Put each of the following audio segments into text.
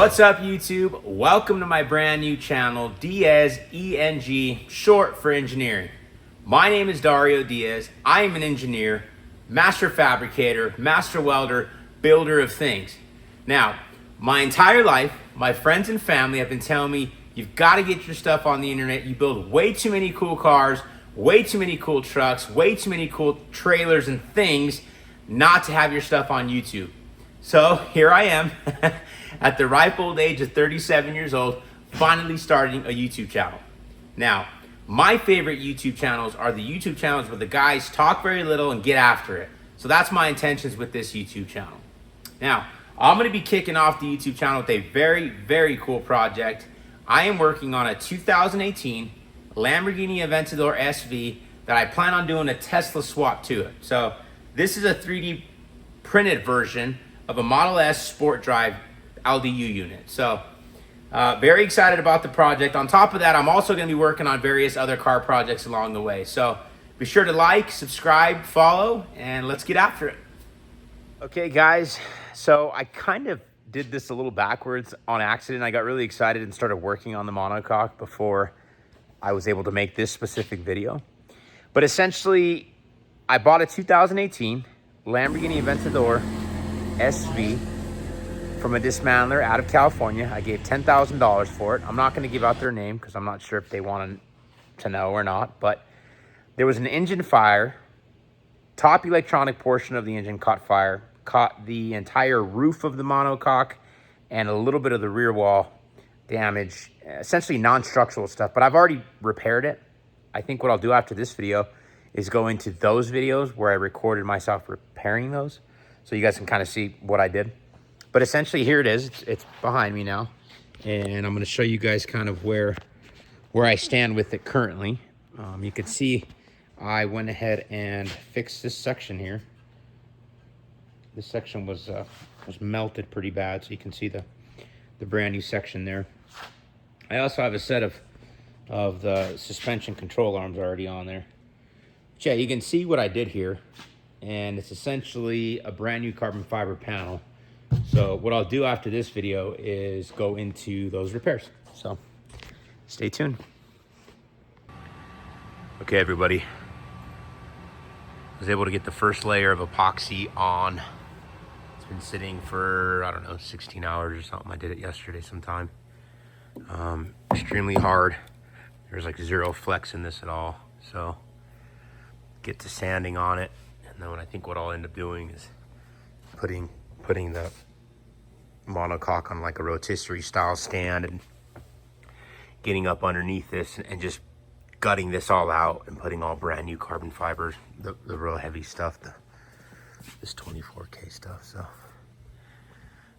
What's up, YouTube? Welcome to my brand new channel, Diaz ENG, short for engineering. My name is Dario Diaz. I am an engineer, master fabricator, master welder, builder of things. Now, my entire life, my friends and family have been telling me, you've got to get your stuff on the internet. You build way too many cool cars, way too many cool trucks, way too many cool trailers and things not to have your stuff on YouTube. So here I am at the ripe old age of 37 years old, finally starting a YouTube channel. Now, my favorite YouTube channels are the YouTube channels where the guys talk very little and get after it. So that's my intentions with this YouTube channel. Now, I'm gonna be kicking off the YouTube channel with a very, very cool project. I am working on a 2018 Lamborghini Aventador SV that I plan on doing a Tesla swap to it. So this is a 3D printed version of a Model S Sport Drive LDU unit. So very excited about the project. On top of that, I'm also going to be working on various other car projects along the way. So be sure to like, subscribe, follow, and let's get after it. Okay, guys, so I kind of did this a little backwards on accident. I got really excited and started working on the monocoque before I was able to make this specific video. But essentially, I bought a 2018 Lamborghini Aventador SV from a dismantler out of California. I gave $10,000 for it. I'm not going to give out their name because I'm not sure if they want to know or not, but there was an engine fire. Top electronic portion of the engine caught fire, caught the entire roof of the monocoque and a little bit of the rear wall damage, essentially non-structural stuff, but I've already repaired it. I think what I'll do after this video is go into those videos where I recorded myself repairing those, so you guys can kind of see what I did. But essentially, here it is. It's behind me now, and I'm going to show you guys kind of where I stand with it currently. You can see I went ahead and fixed this section here. This section was melted pretty bad, so you can see the brand new section there. I also have a set of the suspension control arms already on there. But yeah, you can see what I did here, and it's essentially a brand new carbon fiber panel. So what I'll do after this video is go into those repairs. So stay tuned. Okay, everybody. I was able to get the first layer of epoxy on. It's been sitting for, I don't know, 16 hours or something. I did it yesterday sometime. Extremely hard. There's like zero flex in this at all. So get to sanding on it. And then I think what I'll end up doing is putting the monocoque on like a rotisserie style stand and getting up underneath this and just gutting this all out and putting all brand new carbon fibers, the real heavy stuff, this 24K stuff. So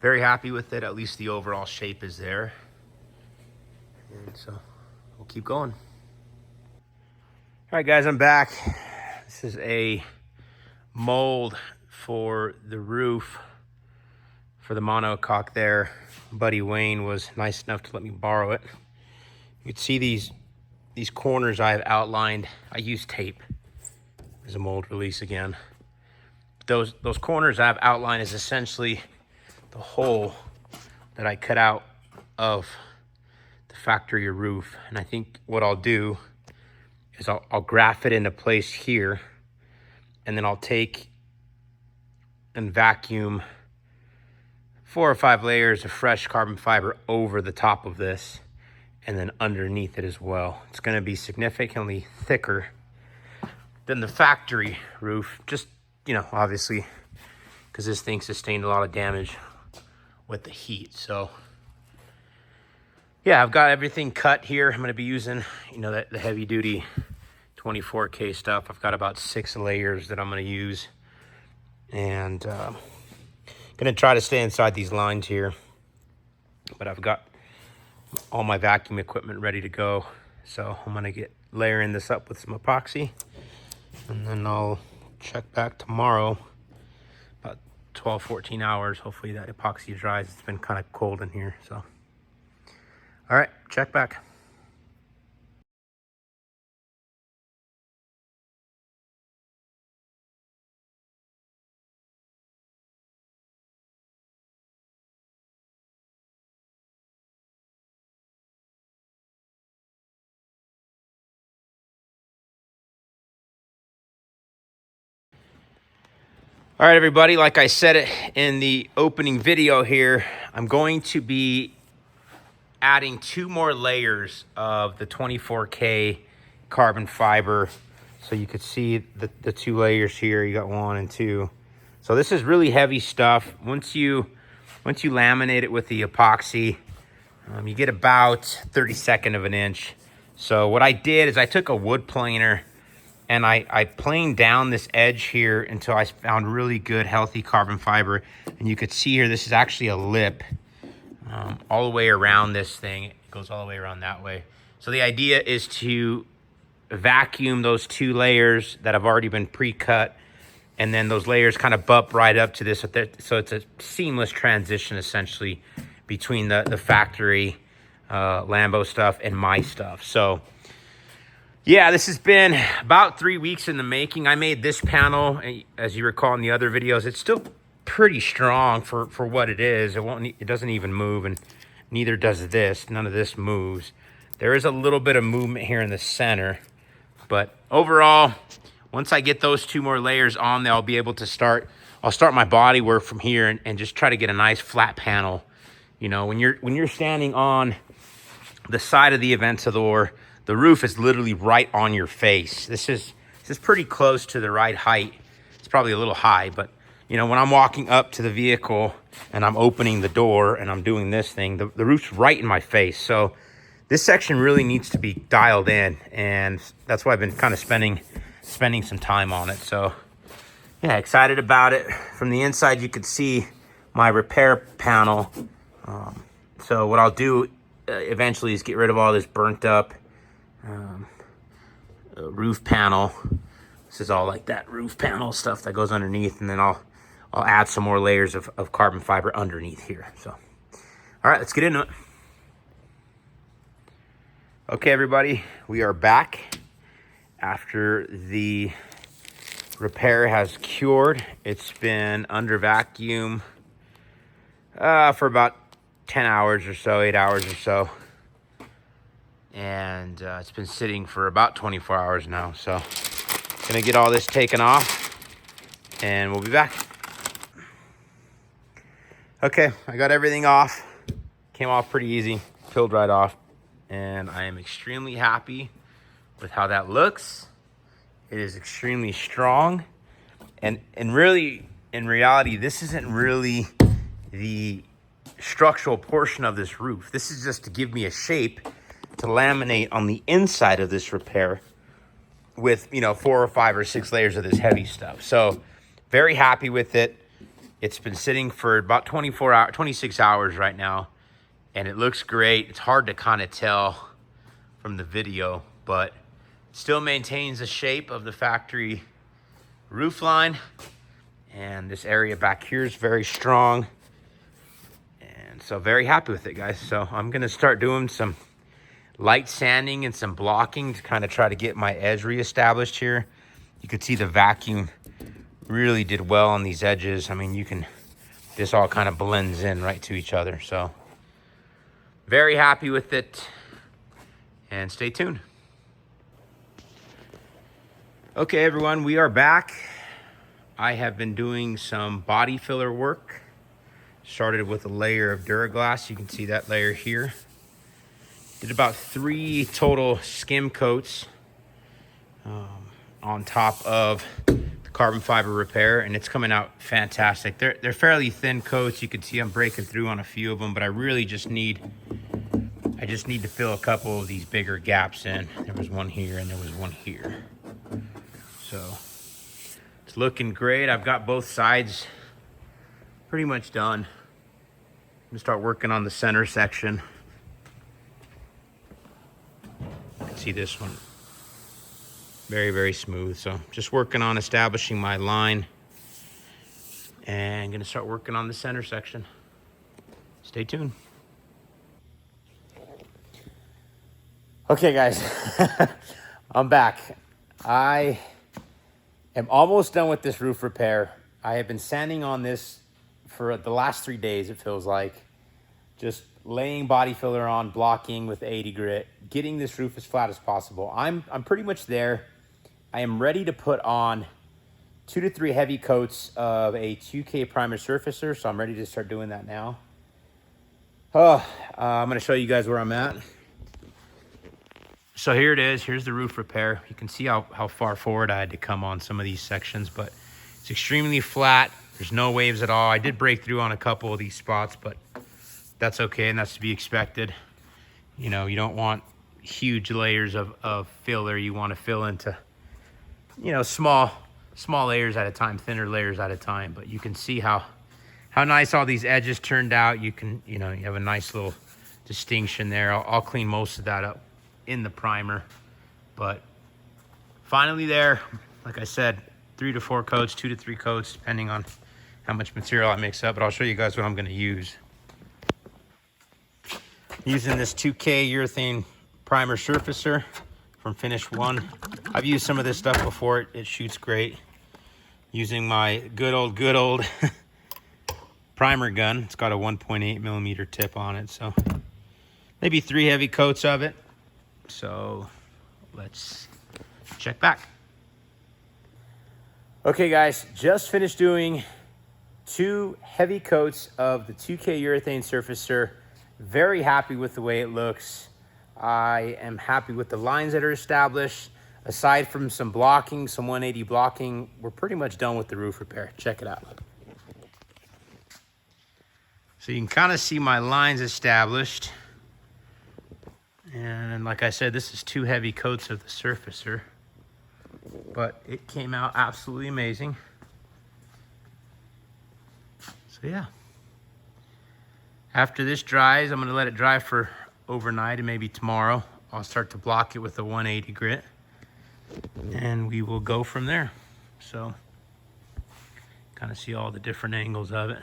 very happy with it. At least the overall shape is there. And so we'll keep going. All right, guys, I'm back. This is a mold for the roof for the monocoque there. Buddy Wayne was nice enough to let me borrow it. You can see these corners I have outlined. I use tape as a mold release again. Those corners I've outlined is essentially the hole that I cut out of the factory roof. And I think what I'll do is I'll graph it into place here, and then I'll take and vacuum 4 or 5 layers of fresh carbon fiber over the top of this and then underneath it as well. It's going to be significantly thicker than the factory roof, just, you know, obviously because this thing sustained a lot of damage with the heat. So yeah, I've got everything cut here. I'm going to be using, you know, the heavy duty 24K stuff. I've got about 6 layers that I'm going to use, and gonna try to stay inside these lines here, but I've got all my vacuum equipment ready to go. So I'm gonna get layering this up with some epoxy, and then I'll check back tomorrow, about 12-14 hours. Hopefully that epoxy dries. It's been kind of cold in here. So all right, check back. All right, everybody, like I said it in the opening video here, I'm going to be adding 2 more layers of the 24K carbon fiber. So you could see the 2 layers here. You got 1 and 2. So this is really heavy stuff. Once you laminate it with the epoxy, you get about 32nd of an inch. So what I did is I took a wood planer and I planed down this edge here until I found really good, healthy carbon fiber. And you could see here, this is actually a lip all the way around this thing. It goes all the way around that way. So the idea is to vacuum those 2 layers that have already been pre-cut. And then those layers kind of bump right up to this. So it's a seamless transition, essentially, between the factory Lambo stuff and my stuff. So yeah, this has been about 3 weeks in the making. I made this panel, as you recall in the other videos. It's still pretty strong for what it is. It doesn't even move, and neither does this. None of this moves. There is a little bit of movement here in the center, but overall, once I get those 2 more layers on, I'll be able to I'll start my body work from here and just try to get a nice flat panel. You know, when you're standing on the side of the Aventador, the roof is literally right on your face. This is pretty close to the right height. It's probably a little high, but you know, when I'm walking up to the vehicle and I'm opening the door and I'm doing this thing, the roof's right in my face. So this section really needs to be dialed in, and that's why I've been kind of spending some time on it. So yeah, excited about it. From the inside, you could see my repair panel. So what I'll do eventually is get rid of all this burnt up roof panel. This is all like that roof panel stuff that goes underneath, and then I'll add some more layers of carbon fiber underneath here. So all right, let's get into it. Okay, everybody, we are back after the repair has cured. It's been under vacuum for about 10 hours or so, 8 hours or so. And it's been sitting for about 24 hours now. So gonna get all this taken off and we'll be back. Okay, I got everything off. Came off pretty easy, peeled right off. And I am extremely happy with how that looks. It is extremely strong. And really, in reality, this isn't really the structural portion of this roof. This is just to give me a shape to laminate on the inside of this repair with, you know, 4 or 5 or 6 layers of this heavy stuff. So very happy with it. It's been sitting for about 26 hours right now, and it looks great. It's hard to kind of tell from the video, but still maintains the shape of the factory roof line. And this area back here is very strong. And so very happy with it, guys. So I'm gonna start doing some light sanding and some blocking to kind of try to get my edge reestablished here. You could see the vacuum really did well on these edges. I mean, this all kind of blends in right to each other. So very happy with it, and stay tuned. Okay, everyone, we are back. I have been doing some body filler work. Started with a layer of Duraglass. You can see that layer here. Did about 3 total skim coats on top of the carbon fiber repair, and it's coming out fantastic. They're fairly thin coats. You can see I'm breaking through on a few of them, but I really just need to fill a couple of these bigger gaps in. There was one here and there was one here. So it's looking great. I've got both sides pretty much done. I'm gonna start working on the center section. You can see this one. Very, very smooth. So just working on establishing my line, and I'm gonna start working on the center section. Stay tuned. Okay, guys, I'm back. I am almost done with this roof repair. I have been sanding on this for the last 3 days, it feels like. Just laying body filler on, blocking with 80 grit, getting this roof as flat as possible. I'm pretty much there. I am ready to put on 2 to 3 heavy coats of a 2K primer surfacer. So I'm ready to start doing that now. I'm going to show you guys where I'm at. So here it is. Here's the roof repair. You can see how far forward I had to come on some of these sections, but it's extremely flat. There's no waves at all. I did break through on a couple of these spots, but that's okay, and that's to be expected. You know, you don't want huge layers of filler. You want to fill into, you know, small layers at a time, thinner layers at a time. But you can see how nice all these edges turned out. You can, you know, you have a nice little distinction there. I'll clean most of that up in the primer, but finally there. Like I said, 3 to 4 coats, 2 to 3 coats, depending on how much material I mix up, but I'll show you guys what I'm going to use. Using this 2K urethane primer surfacer from Finish One. I've used some of this stuff before. It shoots great. Using my good old primer gun. It's got a 1.8 millimeter tip on it, so maybe 3 heavy coats of it. So let's check back. Okay guys, just finished doing 2 heavy coats of the 2K urethane surfacer. Very happy with the way it looks. I am happy with the lines that are established. Aside from some blocking, some 180 blocking, we're pretty much done with the roof repair. Check it out. So you can kind of see my lines established. And like I said, this is 2 heavy coats of the surfacer, but it came out absolutely amazing. So yeah, after this dries, I'm gonna let it dry for overnight, and maybe tomorrow I'll start to block it with a 180 grit, and we will go from there. So kind of see all the different angles of it.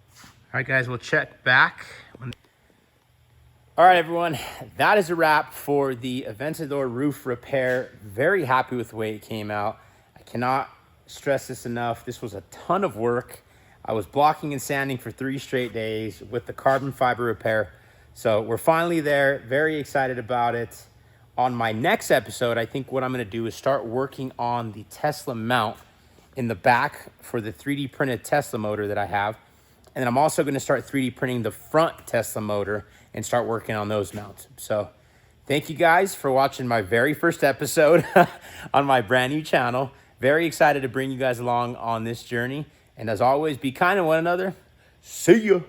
All right guys, we'll check back. All right, everyone, that is a wrap for the Aventador roof repair. Very happy with the way it came out. I cannot stress this enough. This was a ton of work. I was blocking and sanding for 3 straight days with the carbon fiber repair. So we're finally there. Very excited about it. On my next episode, I think what I'm going to do is start working on the Tesla mount in the back for the 3D printed Tesla motor that I have. And then I'm also going to start 3D printing the front Tesla motor and start working on those mounts. So thank you guys for watching my very first episode on my brand new channel. Very excited to bring you guys along on this journey. And as always, be kind to one another. See ya.